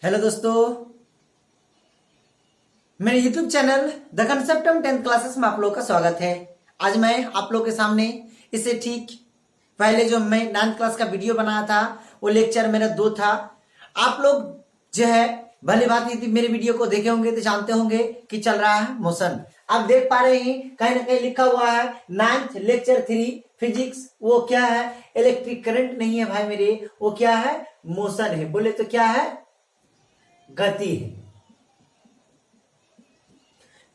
Hello दोस्तों, मेरे YouTube channel the Conceptum 10th classes में आप लोगों का स्वागत है। आज मैं आप लोगों के सामने इससे ठीक पहले जो मैं 9th क्लास का वीडियो बनाया था वो लेक्चर मेरा 2 था। आप लोग जो है भली भांति मेरे वीडियो को देखे होंगे तो जानते होंगे कि चल रहा है मोशन। आप देख पा रहे हैं कहीं ना कहीं लिखा हुआ है 9th लेक्चर 3 फिजिक्स। वो क्या है? इलेक्ट्रिक करंट नहीं है भाई मेरे, वो क्या है? मोशन है। बोले तो क्या है? गति है।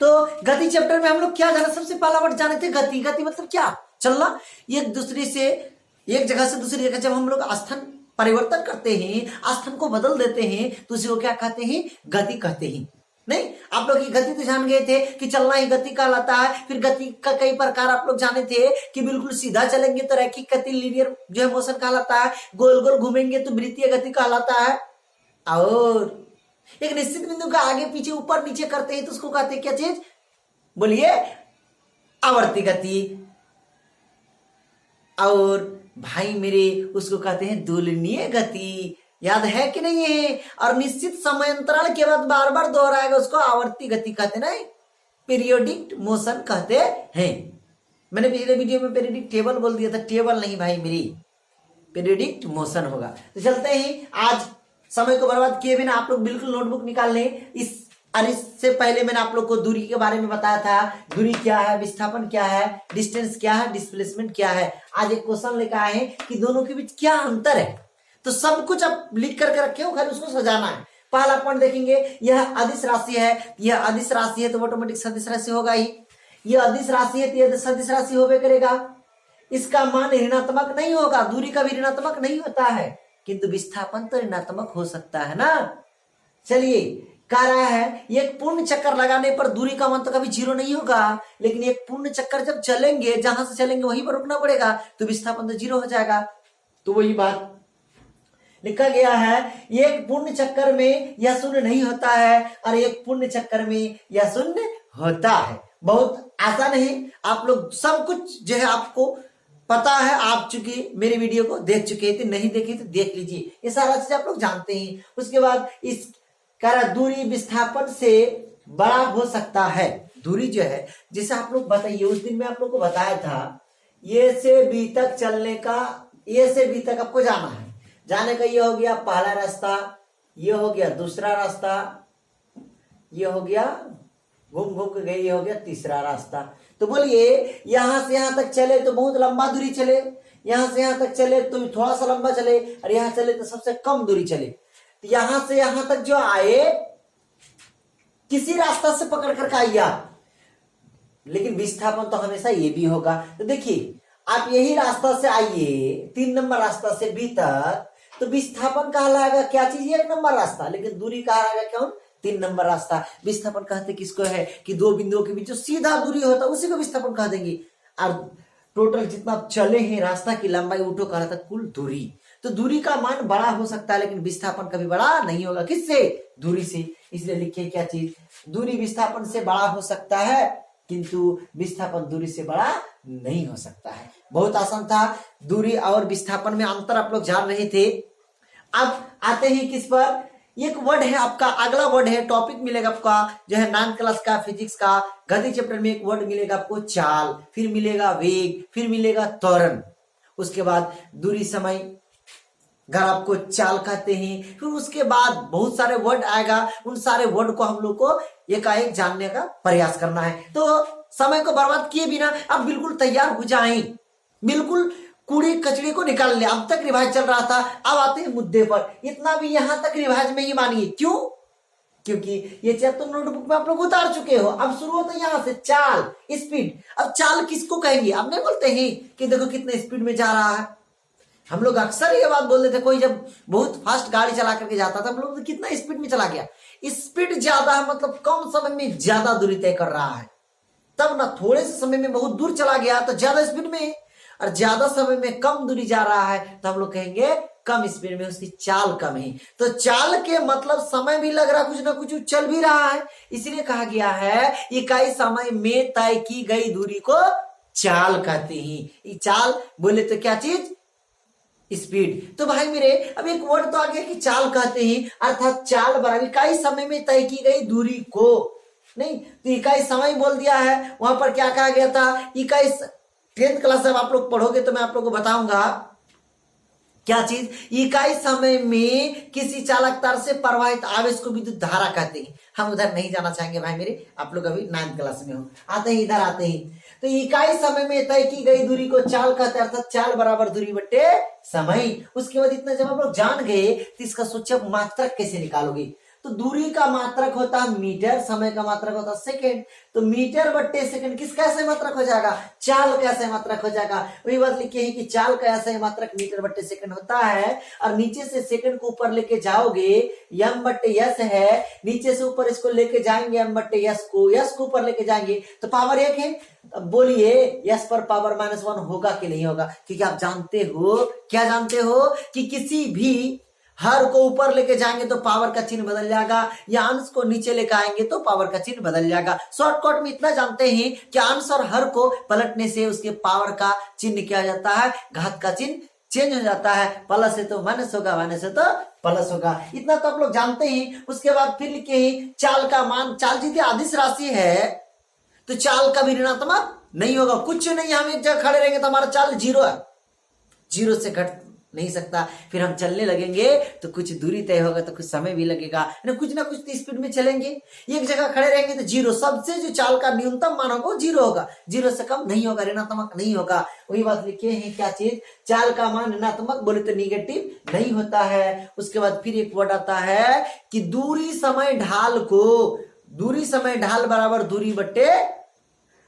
तो गति चैप्टर में हम लोग क्या जाना? सबसे पहला वर्ड जाने थे गति। गति मतलब क्या? चलना। एक दूसरे से, एक जगह से दूसरी जगह जब हम लोग स्थान परिवर्तन करते हैं, स्थान को बदल देते हैं तो उसी को क्या कहते हैं? गति कहते हैं। नहीं, आप लोग की गति तो जान गए थे कि चलना ही गति कहलाता है। फिर गति का कई प्रकार आप लोग जाने थे कि बिल्कुल सीधा चलेंगे तो रैखिक गति, लीनियर जो है मोशन कहलाता है। गोल गोल घूमेंगे तो वृत्तीय गति कहलाता है। और एक निश्चित बिंदु का आगे पीछे ऊपर नीचे करते हैं तो उसको कहते हैं क्या चीज? बोलिए, आवर्ती गति। और भाई मेरे उसको कहते हैं दोलनीय गति। याद है कि नहीं है? और निश्चित समय अंतराल के बाद बार बार दोहराएगा उसको आवर्ती गति कहते ना, पीरियोडिक मोशन कहते हैं। मैंने पिछले वीडियो में पीरियोडिक टेबल बोल दिया था, टेबल नहीं भाई मेरी, पीरियोडिक मोशन होगा। तो चलते हैं, आज समय को बर्बाद किए बिना आप लोग बिल्कुल नोटबुक निकाल लें। इससे पहले मैंने आप लोग को दूरी के बारे में बताया था। दूरी क्या है, विस्थापन क्या है, डिस्टेंस क्या है, डिस्प्लेसमेंट क्या है। आज एक क्वेश्चन लेकर आए हैं कि दोनों के बीच क्या अंतर है। तो सब कुछ आप लिख करके रखे हो, खाली उसको सजाना है। पहला पॉइंट देखेंगे, यह अदिश राशि है। यह अदिश राशि है तो ऑटोमेटिक सदिश राशि होगा ही। यह अदिश राशि है तो यह सदिश राशि होवे करेगा। इसका मान ऋणात्मक नहीं होगा, दूरी का भी ऋणात्मक नहीं होता है, किंतु विस्थापन तो ऋणात्मक हो सकता है ना। चलिए, कह रहा है एक पूर्ण चक्कर लगाने पर दूरी का मान तो कभी 0 नहीं होगा, लेकिन एक पूर्ण चक्कर जब चलेंगे, जहां से चलेंगे वहीं पर रुकना पड़ेगा तो विस्थापन तो 0 हो जाएगा। तो वही बात लिखा गया है, एक पूर्ण चक्कर में यह शून्य नहीं होता है और एक पूर्ण चक्कर में यह शून्य होता है। बहुत आसान है। आप लोग सब कुछ जो है आपको पता है, आप चुके मेरे वीडियो को देख चुके थे, नहीं देखे तो देख लीजिए, ये सारा चीज आप लोग जानते हैं। उसके बाद इस कह रहा दूरी विस्थापन से बड़ा हो सकता है। दूरी जो है, जैसे आप लोग बताइए, उस दिन मैं आप लोग को बताया था, ये से बी तक चलने का, ये से बी तक आपको जाना है। जाने का ये हो गया पहला रास्ता, ये हो गया दूसरा रास्ता, ये हो गया घूम घूम के गए, ये हो गया तीसरा रास्ता। तो बोलिए, यहां से यहां तक चले तो बहुत लंबा दूरी चले, यहां से यहां तक चले तो थोड़ा सा लंबा चले, और यहां चले तो सबसे कम दूरी चले। तो यहां से यहां तक जो आए, किसी रास्ता से पकड़ कर आइए आप, लेकिन विस्थापन तो हमेशा ये भी होगा। तो देखिए, आप यही रास्ता से आइए, 3 नंबर रास्ता से बी तक, तो विस्थापन कहलाएगा क्या चीज? 1 नंबर रास्ता, लेकिन दूरी कहलाएगा क्या? 3 नंबर रास्ता। विस्थापन कहते किसको है? कि दो बिंदुओं के बीच जो सीधा दूरी होता है उसी को विस्थापन कह देंगे। और टोटल जितना चले हैं रास्ता की लंबाई उठो कहता है कुल दूरी। तो दूरी का मान बड़ा हो सकता है, लेकिन विस्थापन कभी बड़ा नहीं होगा। किससे? दूरी से। इसलिए लिखिए क्या चीज? दूरी विस्थापन से बड़ा हो सकता है, किंतु विस्थापन दूरी से बड़ा नहीं हो सकता है। बहुत आसान था। दूरी और विस्थापन में अंतर आप लोग जान रहे थे। अब आते हैं किस पर? एक वर्ड है आपका, अगला वर्ड है, टॉपिक मिलेगा आपका जो है 9th क्लास का फिजिक्स का गति चैप्टर में। एक वर्ड मिलेगा आपको चाल, फिर मिलेगा वेग, फिर मिलेगा त्वरण। उसके बाद दूरी, समय, अगर आपको चाल कहते हैं। फिर उसके बाद बहुत सारे वर्ड आएगा, उन सारे वर्ड को हम लोग को एकाएक जानने का प्रयास करना है। तो समय को बर्बाद किए बिना अब बिल्कुल तैयार हो जाएं, बिल्कुल कूड़े कचड़े को निकाल ले। अब तक रिवाज चल रहा था, अब आते हैं मुद्दे पर। इतना भी यहां तक रिवाज में ही मानिए। क्यों? क्योंकि ये चैप्टर नोटबुक में आप लोग उतार चुके हो। अब शुरू होता है यहां से, चाल, स्पीड। अब चाल किसको कहेंगे? आप नहीं बोलते हैं कि देखो कितने स्पीड में जा रहा है। हम लोग अक्सर ये बात बोलते थे, कोई जब बहुत फास्ट गाड़ी चला करके जाता था, हम लोग कितना स्पीड में चला गया। स्पीड ज्यादा है मतलब कम समय में ज्यादा दूरी तय कर रहा है। तब ना थोड़े से समय में बहुत दूर चला गया तो ज्यादा स्पीड में, और ज्यादा समय में कम दूरी जा रहा है तो हम लोग कहेंगे कम स्पीड में उसकी चाल कम है। तो चाल के मतलब समय भी लग रहा, कुछ ना कुछ चल भी रहा है, इसलिए कहा गया है इकाई समय में तय की गई दूरी को चाल कहते हैं। चाल बोले तो क्या चीज? स्पीड। तो भाई मेरे अब एक वर्ड तो आ गया कि चाल कहते हैं, अर्थात चाल बराबर इकाई समय में तय की गई दूरी को, नहीं तो इकाई समय बोल दिया है, वहां पर क्या कहा गया था, इकाई 10th क्लास जब आप लोग पढ़ोगे तो मैं आप लोग को बताऊंगा क्या चीज, इकाई समय में किसी चालक तार से प्रवाहित आवेश को विद्युत धारा कहते हैं। हम उधर नहीं जाना चाहेंगे भाई मेरे, आप लोग अभी 9th क्लास में हो, आते ही इधर आते ही। तो इकाई समय में तय की गई दूरी को चाल कहते हैं, अर्थात चाल बराबर दूरी बट्टे समय। उसके बाद इतना जब आप लोग जान गए तो इसका सोचिए मात्रक कैसे निकालोगे। तो दूरी का मात्रक होता है मीटर, समय का मात्रक होता है सेकंड। तो मीटर बट्टे सेकंड किस कैसे मात्रक हो जाएगा, चाल कैसे मात्रक हो जाएगा। वही बात लिखी है कि चाल का ऐसे मात्रक मीटर बट्टे सेकंड होता है। और नीचे से सेकंड को ऊपर लेके जाओगे, एम बट्टे यस है, नीचे से ऊपर इसको लेके जाएंगे एम बट्टे यस को ऊपर लेके जाएंगे तो पावर 1 है। अब बोलिए यस पर पावर -1 होगा कि नहीं होगा, क्योंकि आप जानते हो, क्या जानते हो कि किसी भी हर को ऊपर लेके जाएंगे तो पावर का चिन्ह बदल जाएगा, या अंश को नीचे लेके आएंगे तो पावर का चिन्ह बदल जाएगा। शॉर्टकट में इतना जानते हैं कि अंश और हर को पलटने से उसके पावर का चिन्ह क्या जाता है, घात का चिन्ह चेंज हो जाता है। प्लस है तो माइनस होगा, माइनस है तो प्लस होगा, इतना तो आप लोग जानते हैं। उसके बाद फिर लिखे ही चाल का मान, चाल जीती आदिश राशि है तो चाल का भी ऋणात्मक नहीं होगा, कुछ नहीं। हम एक जगह खड़े रहेंगे तो हमारा चाल 0 है, 0 से घट नहीं सकता। फिर हम चलने लगेंगे तो कुछ दूरी तय होगा, तो कुछ समय भी लगेगा, ना कुछ तो स्पीड में चलेंगे। एक जगह खड़े रहेंगे तो 0, सबसे जो चाल का न्यूनतम मान होगा 0 होगा, 0 से कम नहीं होगा, ऋणात्मक नहीं होगा। वही बात लिखे हैं क्या चीज, चाल का मान ऋणात्मक बोले तो निगेटिव नहीं होता है। उसके बाद फिर एक वर्ड आता है कि दूरी समय ढाल को, दूरी समय ढाल बराबर दूरी बट्टे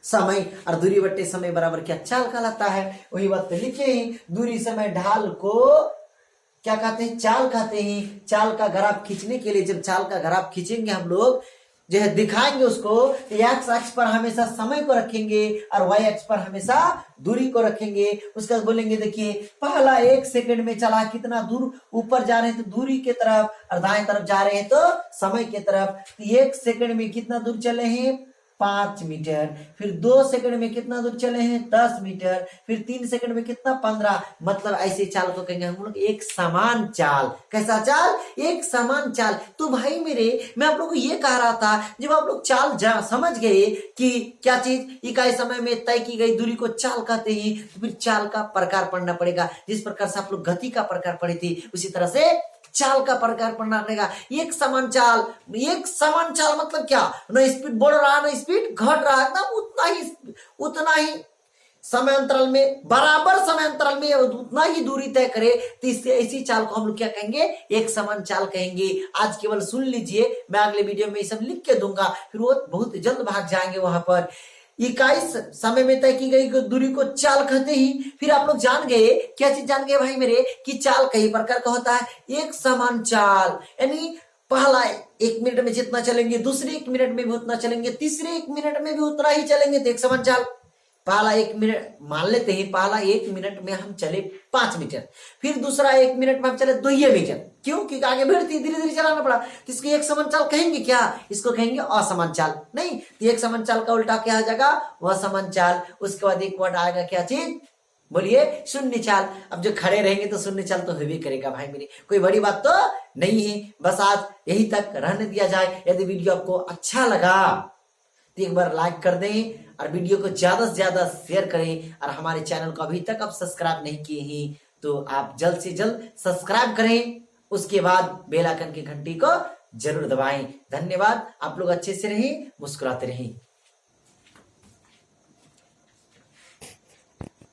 समय, और दूरी बट्टे समय बराबर क्या, चाल कहलाता है। वही बात पे लिखे हैं, दूरी समय ढाल को क्या कहते हैं, चाल कहते हैं। चाल का ग्राफ खींचने के लिए, जब चाल का ग्राफ खींचेंगे हम लोग जो है दिखाएंगे उसको, एक्स अक्ष पर हमेशा समय को रखेंगे और वाई अक्ष पर हमेशा दूरी को रखेंगे। उसके बाद बोलेंगे देखिए पहला 1 सेकंड में चला कितना दूर ऊपर जा रहे हैं तो दूरी के तरफ, और दाएं तरफ जा रहे हैं तो समय के तरफ। 1 सेकंड में कितना दूर चले हैं, 5 मीटर। फिर 2 सेकंड में कितना दूर चले हैं, 10 मीटर। फिर 3 सेकंड में कितना, 15। मतलब ऐसे चाल को कहेंगे हम लोग एक समान चाल। कैसा चाल, एक समान चाल। तो भाई मेरे मैं आप लोग को ये कह रहा था, जब आप लोग चाल समझ गए कि क्या चीज इकाई समय में तय की गई दूरी को चाल कहते हैं, तो फिर चाल का प्रकार पढ़ना पड़ेगा। जिस प्रकार से आप लोग गति का प्रकार पढ़े थे उसी तरह से चाल का प्रकार पढ़ना पड़ेगा। एक समान चाल, एक समान चाल मतलब क्या, ना स्पीड बढ़ रहा है ना स्पीड घट रहा है, उतना ही समय अंतराल में, बराबर समय अंतराल में उतना ही दूरी तय करे, तो इससे ऐसी चाल को हम लोग क्या कहेंगे, एक समान चाल कहेंगे। आज केवल सुन लीजिए, मैं अगले वीडियो में ये सब लिख के दूंगा, फिर वो बहुत जल्द भाग जाएंगे वहां पर। इकाई समय में तय की गई दूरी को चाल कहते ही। फिर आप लोग जान गए, क्या चीज जान गए भाई मेरे, कि चाल कई प्रकार का होता है। एक समान चाल यानी पहला 1 मिनट में जितना चलेंगे, दूसरे 1 मिनट में भी उतना चलेंगे, तीसरे 1 मिनट में भी उतना ही चलेंगे, तो एक समान चाल। पहला 1 मिनट मान लेते हैं, पहला 1 मिनट में हम चले 5 मीटर, फिर दूसरा 1 मिनट में हम चले 2 मीटर। क्यों, क्योंकि आगे बढ़ती धीरे धीरे चलाना पड़ा, तो इसको एक समान चाल कहेंगे क्या, इसको कहेंगे असमान चाल। नहीं, तो एक समान चाल का उल्टा क्या हो जाएगा, वह समान चाल। उसके बाद एक वर्ड आएगा क्या चीज, बोलिए शून्य चाल। अब जो खड़े रहेंगे तो शून्य चाल तो होबे करेगा भाई मेरे, कोई बड़ी बात तो नहीं है। बस आज यही तक रहने दिया जाए। यदि वीडियो आपको अच्छा लगा तो एक बार लाइक कर दें और वीडियो को ज्यादा से ज्यादा शेयर करें। और हमारे चैनल को अभी तक आप सब्सक्राइब नहीं किए हैं तो आप जल्द से जल्द सब्सक्राइब करें। उसके बाद बेल आइकन की घंटी को जरूर दबाएं। धन्यवाद। आप लोग अच्छे से रहें, मुस्कुराते रहें।